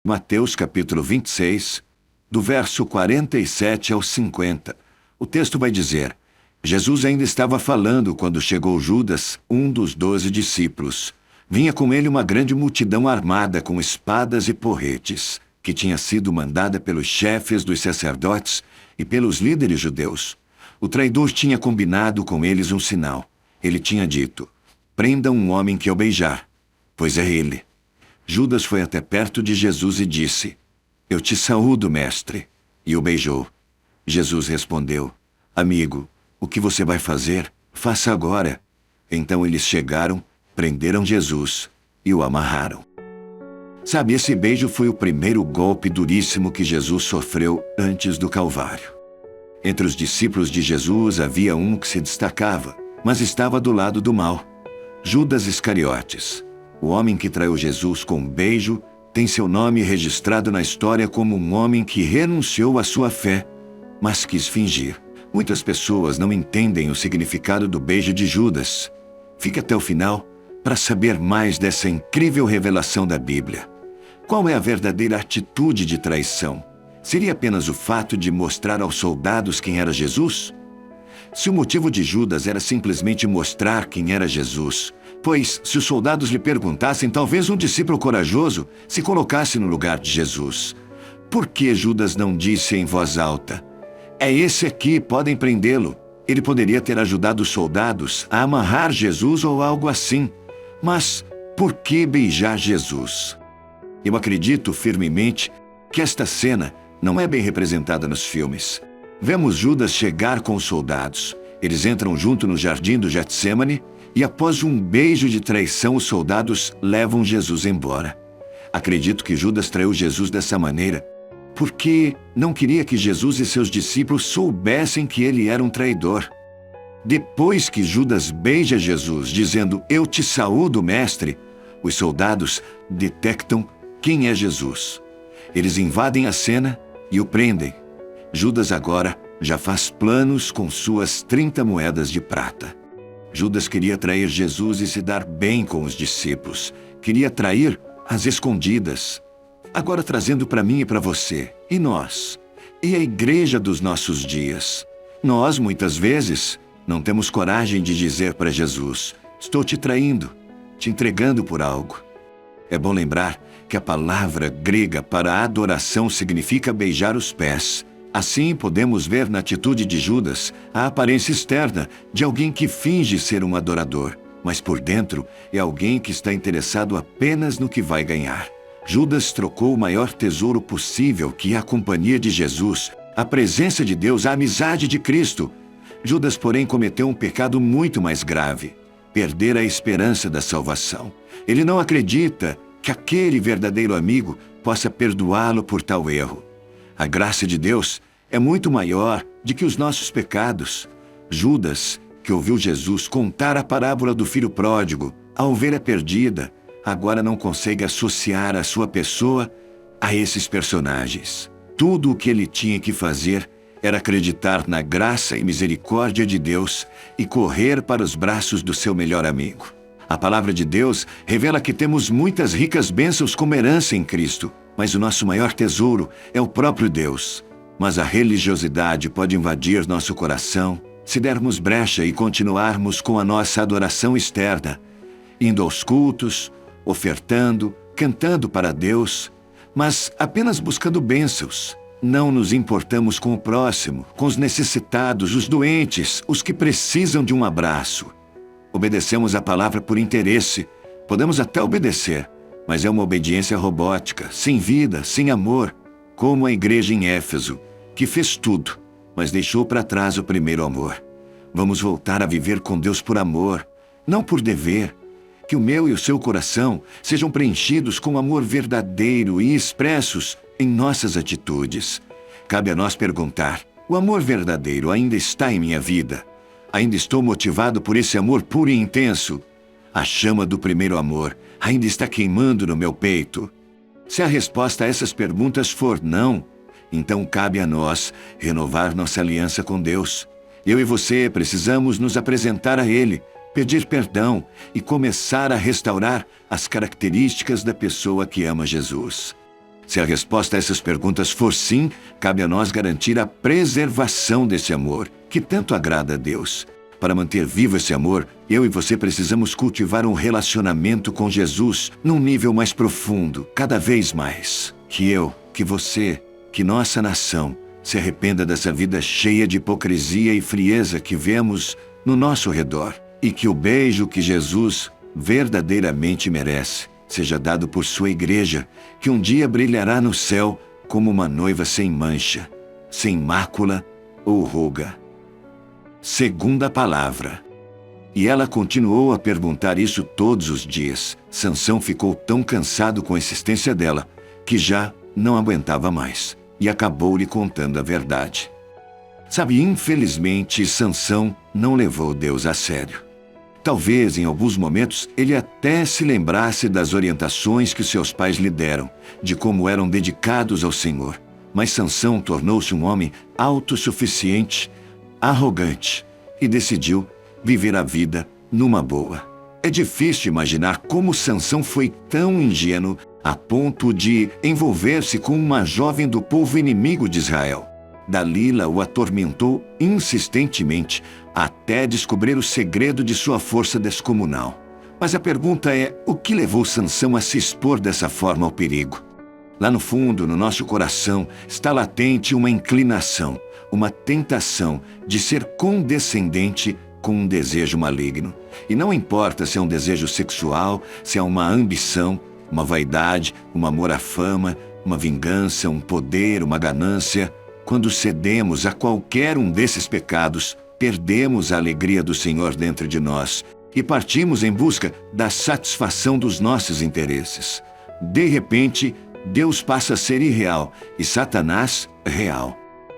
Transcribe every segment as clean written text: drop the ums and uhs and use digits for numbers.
Mateus capítulo 26, do verso 47 ao 50. O texto vai dizer: Jesus ainda estava falando quando chegou Judas, um dos 12 discípulos. Vinha com ele uma grande multidão armada com espadas e porretes, que tinha sido mandada pelos chefes dos sacerdotes e pelos líderes judeus. O traidor tinha combinado com eles um sinal. Ele tinha dito: prendam um homem que eu beijar, pois é ele. Judas foi até perto de Jesus e disse: eu te saúdo, mestre. E o beijou. Jesus respondeu: amigo, o que você vai fazer, faça agora. Então eles chegaram, prenderam Jesus e o amarraram. Sabe, esse beijo foi o primeiro golpe duríssimo que Jesus sofreu antes do Calvário. Entre os discípulos de Jesus havia um que se destacava, mas estava do lado do mal. Judas Iscariotes. O homem que traiu Jesus com um beijo tem seu nome registrado na história como um homem que renunciou à sua fé, mas quis fingir. Muitas pessoas não entendem o significado do beijo de Judas. Fique até o final para saber mais dessa incrível revelação da Bíblia. Qual é a verdadeira atitude de traição? Seria apenas o fato de mostrar aos soldados quem era Jesus? Se o motivo de Judas era simplesmente mostrar quem era Jesus, pois se os soldados lhe perguntassem, talvez um discípulo corajoso se colocasse no lugar de Jesus. Por que Judas não disse em voz alta: é esse aqui, podem prendê-lo? Ele poderia ter ajudado os soldados a amarrar Jesus ou algo assim. Mas por que beijar Jesus? Eu acredito firmemente que esta cena não é bem representada nos filmes. Vemos Judas chegar com os soldados. Eles entram junto no jardim do Getsêmani e após um beijo de traição, os soldados levam Jesus embora. Acredito que Judas traiu Jesus dessa maneira porque não queria que Jesus e seus discípulos soubessem que ele era um traidor. Depois que Judas beija Jesus, dizendo: eu te saúdo, mestre, os soldados detectam quem é Jesus. Eles invadem a cena e o prendem. Judas agora já faz planos com suas 30 moedas de prata. Judas queria trair Jesus e se dar bem com os discípulos. Queria trair às escondidas. Agora trazendo para mim e para você, e nós, e a igreja dos nossos dias. Nós, muitas vezes, não temos coragem de dizer para Jesus: estou te traindo, te entregando por algo. É bom lembrar que a palavra grega para adoração significa beijar os pés. Assim, podemos ver na atitude de Judas a aparência externa de alguém que finge ser um adorador, mas por dentro é alguém que está interessado apenas no que vai ganhar. Judas trocou o maior tesouro possível, que é a companhia de Jesus, a presença de Deus, a amizade de Cristo. Judas, porém, cometeu um pecado muito mais grave: perder a esperança da salvação. Ele não acredita que aquele verdadeiro amigo possa perdoá-lo por tal erro. A graça de Deus é muito maior do que os nossos pecados. Judas, que ouviu Jesus contar a parábola do filho pródigo, a ovelha perdida, agora não consegue associar a sua pessoa a esses personagens. Tudo o que ele tinha que fazer era acreditar na graça e misericórdia de Deus e correr para os braços do seu melhor amigo. A palavra de Deus revela que temos muitas ricas bênçãos como herança em Cristo, mas o nosso maior tesouro é o próprio Deus. Mas a religiosidade pode invadir nosso coração se dermos brecha e continuarmos com a nossa adoração externa, indo aos cultos, ofertando, cantando para Deus, mas apenas buscando bênçãos. Não nos importamos com o próximo, com os necessitados, os doentes, os que precisam de um abraço. Obedecemos a palavra por interesse. Podemos até obedecer, mas é uma obediência robótica, sem vida, sem amor, como a igreja em Éfeso, que fez tudo, mas deixou para trás o primeiro amor. Vamos voltar a viver com Deus por amor, não por dever. Que o meu e o seu coração sejam preenchidos com amor verdadeiro e expressos em nossas atitudes. Cabe a nós perguntar: o amor verdadeiro ainda está em minha vida? Ainda estou motivado por esse amor puro e intenso? A chama do primeiro amor ainda está queimando no meu peito? Se a resposta a essas perguntas for não, então cabe a nós renovar nossa aliança com Deus. Eu e você precisamos nos apresentar a Ele, pedir perdão e começar a restaurar as características da pessoa que ama Jesus. Se a resposta a essas perguntas for sim, cabe a nós garantir a preservação desse amor, que tanto agrada a Deus. Para manter vivo esse amor, eu e você precisamos cultivar um relacionamento com Jesus num nível mais profundo, cada vez mais. Que eu, que você, que nossa nação se arrependa dessa vida cheia de hipocrisia e frieza que vemos no nosso redor. E que o beijo que Jesus verdadeiramente merece seja dado por sua igreja, que um dia brilhará no céu como uma noiva sem mancha, sem mácula ou ruga. Segunda palavra. E ela continuou a perguntar isso todos os dias. Sansão ficou tão cansado com a insistência dela que já não aguentava mais e acabou lhe contando a verdade. Sabe, infelizmente, Sansão não levou Deus a sério. Talvez, em alguns momentos, ele até se lembrasse das orientações que seus pais lhe deram, de como eram dedicados ao Senhor. Mas Sansão tornou-se um homem autossuficiente, arrogante, e decidiu viver a vida numa boa. É difícil imaginar como Sansão foi tão ingênuo a ponto de envolver-se com uma jovem do povo inimigo de Israel. Dalila o atormentou insistentemente até descobrir o segredo de sua força descomunal. Mas a pergunta é, o que levou Sansão a se expor dessa forma ao perigo? Lá no fundo, no nosso coração, está latente uma inclinação, uma tentação de ser condescendente com um desejo maligno. E não importa se é um desejo sexual, se é uma ambição, uma vaidade, um amor à fama, uma vingança, um poder, uma ganância. Quando cedemos a qualquer um desses pecados, perdemos a alegria do Senhor dentro de nós e partimos em busca da satisfação dos nossos interesses. De repente, Deus passa a ser irreal e Satanás real.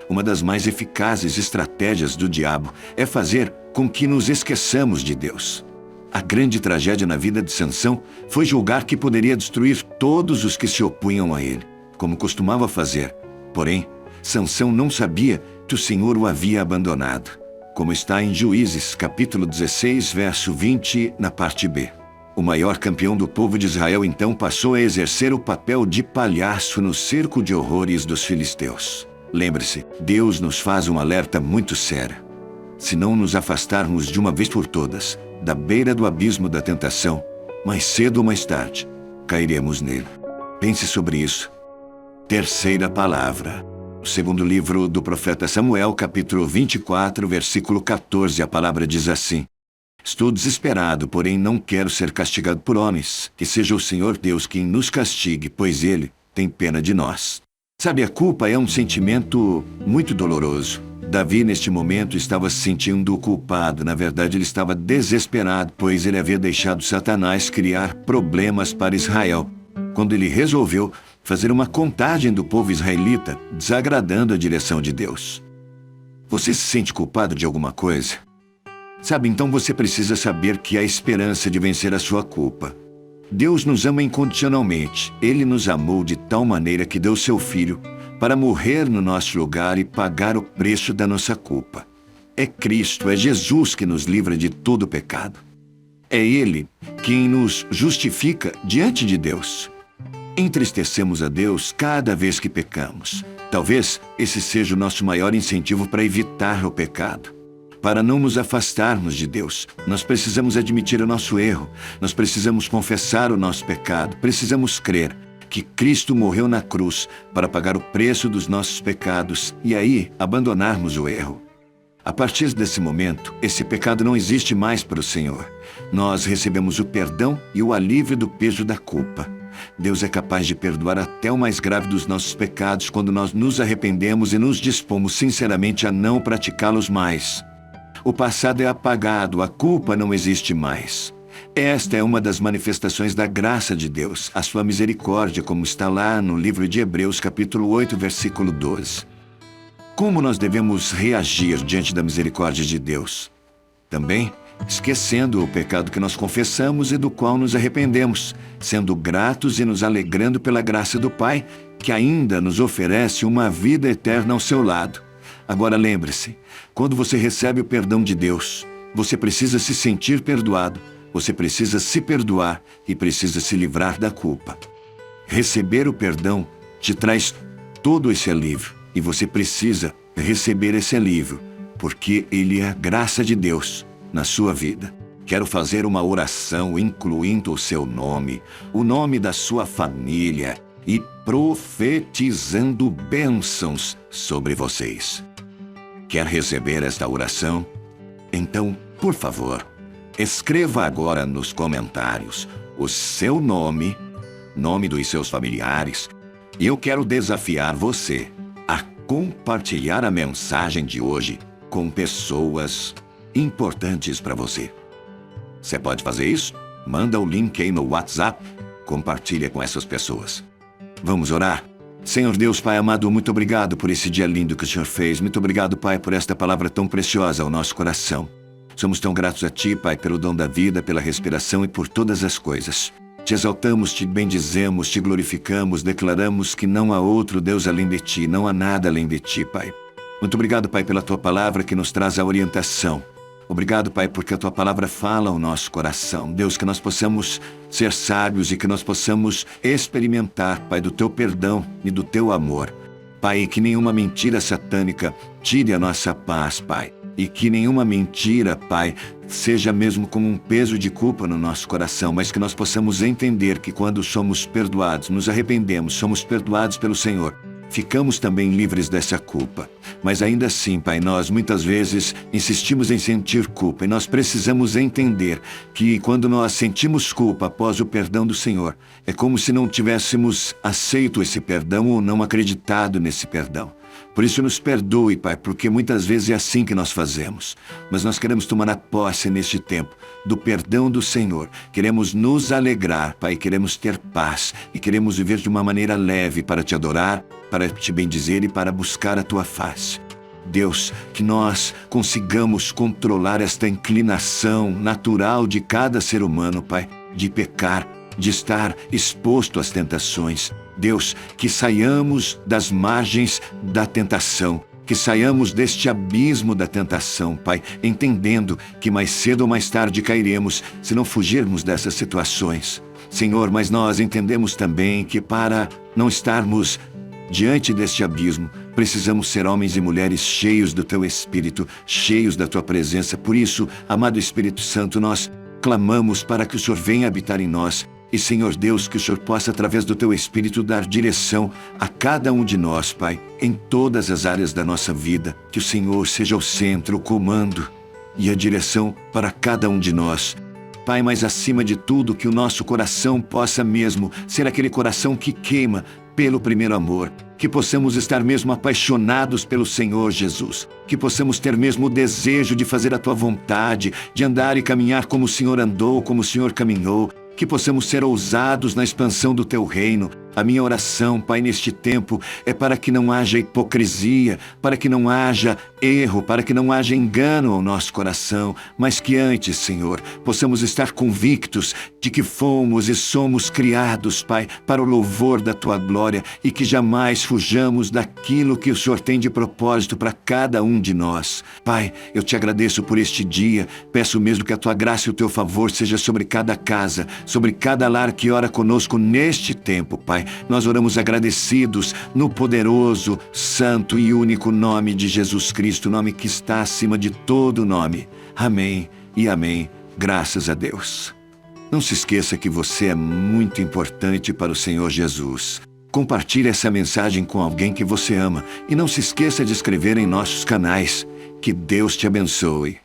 Uma das mais eficazes estratégias do diabo é fazer com que nos esqueçamos de Deus. A grande tragédia na vida de Sansão foi julgar que poderia destruir todos os que se opunham a ele, como costumava fazer. Porém, Sansão não sabia que o Senhor o havia abandonado, como está em Juízes, capítulo 16, verso 20, na parte B. O maior campeão do povo de Israel então passou a exercer o papel de palhaço no cerco de horrores dos filisteus. Lembre-se, Deus nos faz um alerta muito sério. Se não nos afastarmos de uma vez por todas da beira do abismo da tentação, mais cedo ou mais tarde, cairemos nele. Pense sobre isso. Terceira palavra. No segundo livro do profeta Samuel, capítulo 24, versículo 14, a palavra diz assim: Estou desesperado, porém não quero ser castigado por homens. Que seja o Senhor Deus quem nos castigue, pois Ele tem pena de nós. Sabe, a culpa é um sentimento muito doloroso. Davi, neste momento, estava se sentindo culpado. Na verdade, ele estava desesperado, pois ele havia deixado Satanás criar problemas para Israel, quando ele resolveu fazer uma contagem do povo israelita, desagradando a direção de Deus. Você se sente culpado de alguma coisa? Sabe, então você precisa saber que há esperança de vencer a sua culpa. Deus nos ama incondicionalmente. Ele nos amou de tal maneira que deu seu Filho para morrer no nosso lugar e pagar o preço da nossa culpa. É Cristo, é Jesus que nos livra de todo pecado. É Ele quem nos justifica diante de Deus. Entristecemos a Deus cada vez que pecamos. Talvez esse seja o nosso maior incentivo para evitar o pecado. Para não nos afastarmos de Deus, nós precisamos admitir o nosso erro, nós precisamos confessar o nosso pecado, precisamos crer que Cristo morreu na cruz para pagar o preço dos nossos pecados e aí abandonarmos o erro. A partir desse momento, esse pecado não existe mais para o Senhor. Nós recebemos o perdão e o alívio do peso da culpa. Deus é capaz de perdoar até o mais grave dos nossos pecados quando nós nos arrependemos e nos dispomos sinceramente a não praticá-los mais. O passado é apagado, a culpa não existe mais. Esta é uma das manifestações da graça de Deus, a sua misericórdia, como está lá no livro de Hebreus, capítulo 8, versículo 12. Como nós devemos reagir diante da misericórdia de Deus? Também esquecendo o pecado que nós confessamos e do qual nos arrependemos, sendo gratos e nos alegrando pela graça do Pai, que ainda nos oferece uma vida eterna ao seu lado. Agora lembre-se, quando você recebe o perdão de Deus, você precisa se sentir perdoado, você precisa se perdoar e precisa se livrar da culpa. Receber o perdão te traz todo esse alívio. E você precisa receber esse alívio, porque ele é a graça de Deus na sua vida. Quero fazer uma oração incluindo o seu nome, o nome da sua família e profetizando bênçãos sobre vocês. Quer receber esta oração? Então, por favor, escreva agora nos comentários o seu nome, nome dos seus familiares, e eu quero desafiar você a compartilhar a mensagem de hoje com pessoas importantes para você. Você pode fazer isso? Manda o link aí no WhatsApp, compartilha com essas pessoas. Vamos orar? Senhor Deus, Pai amado, muito obrigado por esse dia lindo que o Senhor fez. Muito obrigado, Pai, por esta palavra tão preciosa ao nosso coração. Somos tão gratos a Ti, Pai, pelo dom da vida, pela respiração e por todas as coisas. Te exaltamos, te bendizemos, te glorificamos, declaramos que não há outro Deus além de Ti, não há nada além de Ti, Pai. Muito obrigado, Pai, pela Tua palavra que nos traz a orientação. Obrigado, Pai, porque a Tua palavra fala ao nosso coração. Deus, que nós possamos ser sábios e que nós possamos experimentar, Pai, do Teu perdão e do Teu amor. Pai, que nenhuma mentira satânica tire a nossa paz, Pai. E que nenhuma mentira, Pai, seja mesmo como um peso de culpa no nosso coração, mas que nós possamos entender que quando somos perdoados, nos arrependemos, somos perdoados pelo Senhor, ficamos também livres dessa culpa. Mas ainda assim, Pai, nós muitas vezes insistimos em sentir culpa e nós precisamos entender que quando nós sentimos culpa após o perdão do Senhor, é como se não tivéssemos aceito esse perdão ou não acreditado nesse perdão. Por isso nos perdoe, Pai, porque muitas vezes é assim que nós fazemos. Mas nós queremos tomar a posse neste tempo do perdão do Senhor. Queremos nos alegrar, Pai, queremos ter paz e queremos viver de uma maneira leve para Te adorar, para Te bendizer e para buscar a Tua face. Deus, que nós consigamos controlar esta inclinação natural de cada ser humano, Pai, de pecar, de estar exposto às tentações. Deus, que saiamos das margens da tentação, que saiamos deste abismo da tentação, Pai, entendendo que mais cedo ou mais tarde cairemos se não fugirmos dessas situações. Senhor, mas nós entendemos também que para não estarmos diante deste abismo, precisamos ser homens e mulheres cheios do Teu Espírito, cheios da Tua presença. Por isso, amado Espírito Santo, nós clamamos para que o Senhor venha habitar em nós. E, Senhor Deus, que o Senhor possa, através do Teu Espírito, dar direção a cada um de nós, Pai, em todas as áreas da nossa vida. Que o Senhor seja o centro, o comando e a direção para cada um de nós. Pai, mas acima de tudo, que o nosso coração possa mesmo ser aquele coração que queima pelo primeiro amor. Que possamos estar mesmo apaixonados pelo Senhor Jesus. Que possamos ter mesmo o desejo de fazer a Tua vontade, de andar e caminhar como o Senhor andou, como o Senhor caminhou. Que possamos ser ousados na expansão do Teu reino. A minha oração, Pai, neste tempo é para que não haja hipocrisia, para que não haja erro, para que não haja engano ao nosso coração, mas que antes, Senhor, possamos estar convictos de que fomos e somos criados, Pai, para o louvor da Tua glória e que jamais fujamos daquilo que o Senhor tem de propósito para cada um de nós. Pai, eu Te agradeço por este dia, peço mesmo que a Tua graça e o Teu favor seja sobre cada casa, sobre cada lar que ora conosco neste tempo, Pai. Nós oramos agradecidos no poderoso, santo e único nome de Jesus Cristo, o nome que está acima de todo nome. Amém e amém. Graças a Deus. Não se esqueça que você é muito importante para o Senhor Jesus. Compartilhe essa mensagem com alguém que você ama e não se esqueça de inscrever em nossos canais. Que Deus te abençoe.